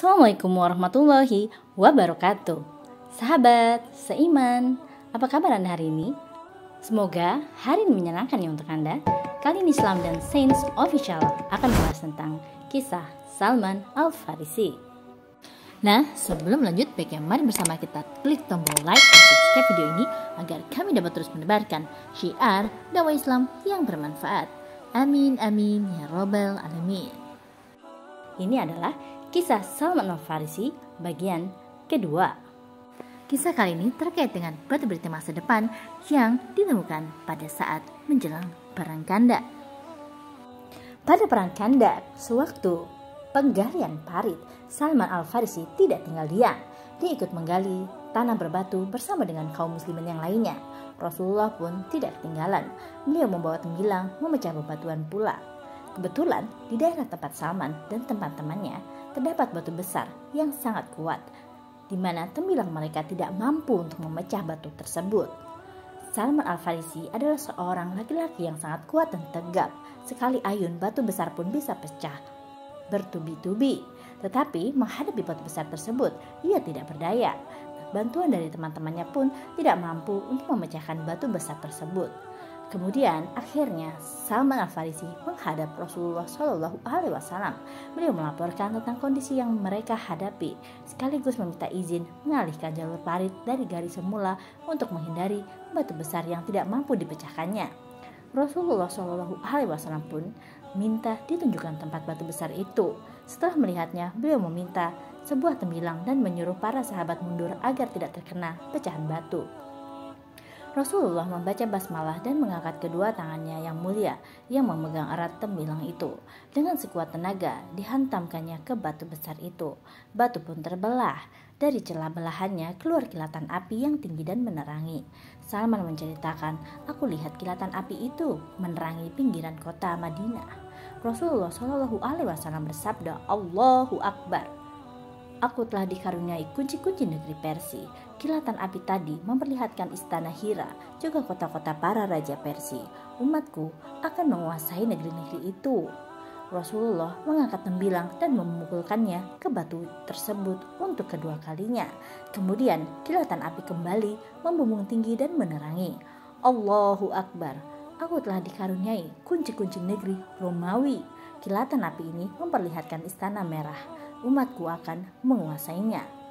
Assalamualaikum warahmatullahi wabarakatuh. Sahabat seiman, apa kabar Anda hari ini? Semoga hari ini menyenangkan ya untuk Anda. Kali ini Islam dan Sains Official akan membahas tentang kisah Salman Al-Farisi. Nah, sebelum lanjut, baiknya mari bersama kita klik tombol like dan subscribe video ini agar kami dapat terus menebarkan syiar dakwah Islam yang bermanfaat. Amin amin ya robbal alamin. Ini adalah kisah Salman Al-Farisi bagian kedua. Kisah kali ini terkait dengan berita masa depan yang ditemukan pada saat menjelang Perang Khandaq. Pada Perang Khandaq, sewaktu penggalian parit, Salman Al-Farisi tidak tinggal diam. Dia ikut menggali tanah berbatu bersama dengan kaum muslimin yang lainnya. Rasulullah pun tidak ketinggalan. Beliau membawa tembilang memecah bebatuan pula. Kebetulan di daerah tempat Salman dan teman-temannya terdapat batu besar yang sangat kuat, di mana tembilang mereka tidak mampu untuk memecah batu tersebut. Salman Al-Farisi adalah seorang laki-laki yang sangat kuat dan tegap. Sekali ayun batu besar pun bisa pecah bertubi-tubi. Tetapi menghadapi batu besar tersebut, ia tidak berdaya. Bantuan dari teman-temannya pun tidak mampu untuk memecahkan batu besar tersebut. Kemudian akhirnya Salman Al-Farisi menghadap Rasulullah SAW. Beliau melaporkan tentang kondisi yang mereka hadapi, sekaligus meminta izin mengalihkan jalur parit dari garis semula untuk menghindari batu besar yang tidak mampu dipecahkannya. Rasulullah SAW pun minta ditunjukkan tempat batu besar itu. Setelah melihatnya, beliau meminta sebuah tembilang dan menyuruh para sahabat mundur agar tidak terkena pecahan batu. Rasulullah membaca basmalah dan mengangkat kedua tangannya yang mulia yang memegang erat tembilang itu. Dengan sekuat tenaga dihantamkannya ke batu besar itu. Batu pun terbelah. Dari celah belahannya keluar kilatan api yang tinggi dan menerangi. Salman menceritakan, "Aku lihat kilatan api itu menerangi pinggiran kota Madinah." Rasulullah SAW bersabda, "Allahu Akbar. Aku telah dikaruniai kunci-kunci negeri Persia." Kilatan api tadi memperlihatkan istana Hira, juga kota-kota para raja Persia. Umatku akan menguasai negeri-negeri itu. Rasulullah mengangkat tembilang dan memukulkannya ke batu tersebut untuk kedua kalinya. Kemudian kilatan api kembali membumbung tinggi dan menerangi. Allahu Akbar. Aku telah dikaruniai kunci-kunci negeri Romawi. Kilatan api ini memperlihatkan istana merah. Umatku akan menguasainya.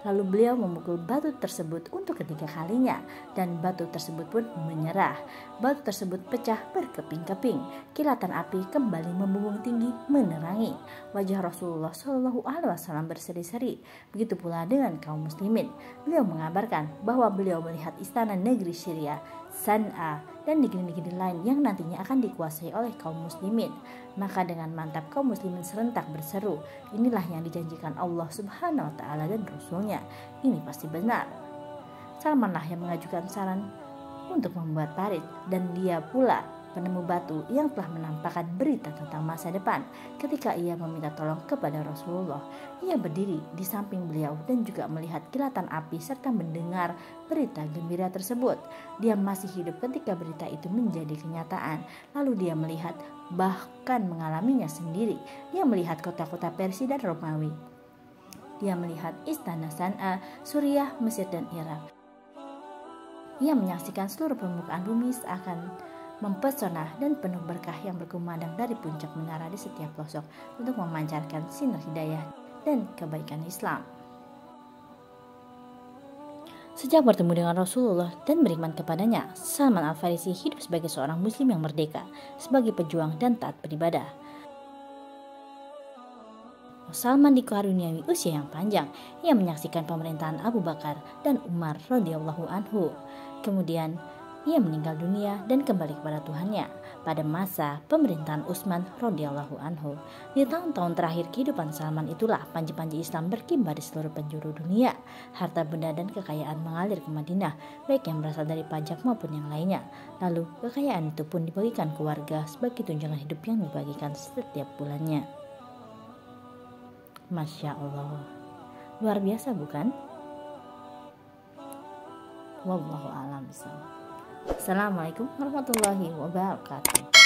Lalu beliau memukul batu tersebut untuk ketiga kalinya dan batu tersebut pun menyerah. Batu tersebut pecah berkeping-keping. Kilatan api kembali membumbung tinggi menerangi. Wajah Rasulullah SAW berseri-seri. Begitu pula dengan kaum muslimin. Beliau mengabarkan bahwa beliau melihat istana negeri Syria, San'a, dan negeri-negeri lain yang nantinya akan dikuasai oleh kaum muslimin. Maka dengan mantap kaum muslimin serentak berseru, "Inilah yang dijanjikan Allah Subhanahu wa Ta'ala dan Rasulnya. Ini pasti benar." Salmanlah yang mengajukan saran untuk membuat parit, dan dia pula penemu batu yang telah menampakkan berita tentang masa depan. Ketika ia meminta tolong kepada Rasulullah, ia berdiri di samping beliau dan juga melihat kilatan api serta mendengar berita gembira tersebut. Dia masih hidup ketika berita itu menjadi kenyataan. Lalu dia melihat, bahkan mengalaminya sendiri. Dia melihat kota-kota Persia dan Romawi. Dia melihat istana San'a, Suriah, Mesir, dan Irak. Ia menyaksikan seluruh permukaan bumi seakan mempesona dan penuh berkah yang berkumandang dari puncak menara di setiap pelosok untuk memancarkan sinar hidayah dan kebaikan Islam. Sejak bertemu dengan Rasulullah dan beriman kepadanya, Salman Al-Farisi hidup sebagai seorang muslim yang merdeka, sebagai pejuang dan taat beribadah. Salman dikaruniai usia yang panjang. Ia menyaksikan pemerintahan Abu Bakar dan Umar radhiyallahu anhu. Kemudian ia meninggal dunia dan kembali kepada Tuhannya pada masa pemerintahan Utsman radhiyallahu anhu. Di tahun-tahun terakhir kehidupan Salman itulah panji-panji Islam berkibar di seluruh penjuru dunia. Harta benda dan kekayaan mengalir ke Madinah, baik yang berasal dari pajak maupun yang lainnya. Lalu kekayaan itu pun dibagikan ke warga sebagai tunjangan hidup yang dibagikan setiap bulannya. Masya Allah, luar biasa bukan? Wallahu a'lam bishawab. Assalamualaikum warahmatullahi wabarakatuh.